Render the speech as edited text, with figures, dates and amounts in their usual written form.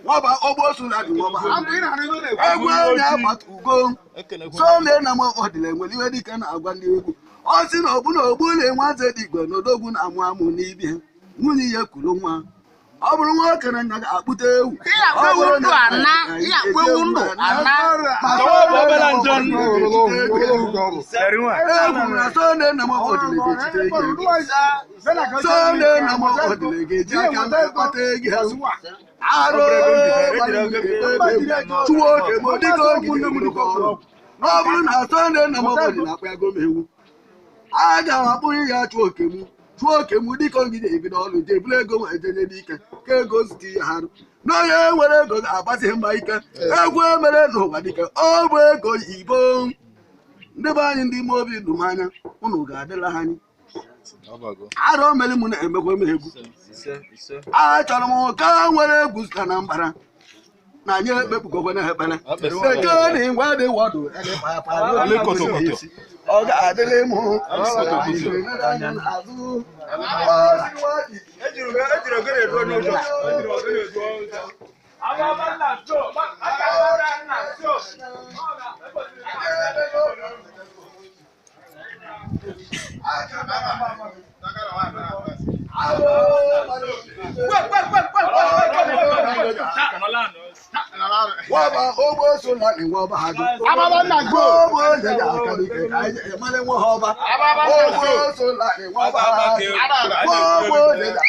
Waba obosu na di waba. Egwe na matugo. So le na mo odile nweli we dike na agwa ndi egwu. O si na obu le nwanze digwe n'odogwu na amu amu n'ibi. Nwunye ye kulu nwa. Ọ bụrụ nwoke na nna ga-akpụta ewu. Egwu na Sunday na mo odile ga-echite ege. Sunday na mo odile ga-eji aka na-akpata ego. Aro tuwo ke mo diko gidi mo diko. Ọ bụrụ na Sunday na mo odile akpa ego mewu. Aga akpụrụ ya tuwo ke mu diko gidi ebido ọlụ je bụla ego nwe ejenye n'ike ka ego ziti ya harụ n'onye nwere ego ga-agbasi mba ike egwu emere n'ụwa dike ọ bụ ego Igbo ndị be anyị ndị ime obi dum anya unu ga-adịla ha anyị arọ mere mụ na-emekwa m egwu achọrọ m ka nwere egwu zụta na mbara na anyị ekpekpukokwe na ekpere eke na ngwa dị wọdụ ọ ga-adịrị m Waba obo so la ni waba hadu. Ababa na go. Obo je ja kalike kai e male wo hoba. Obo so la ni waba hadu. Obo je ja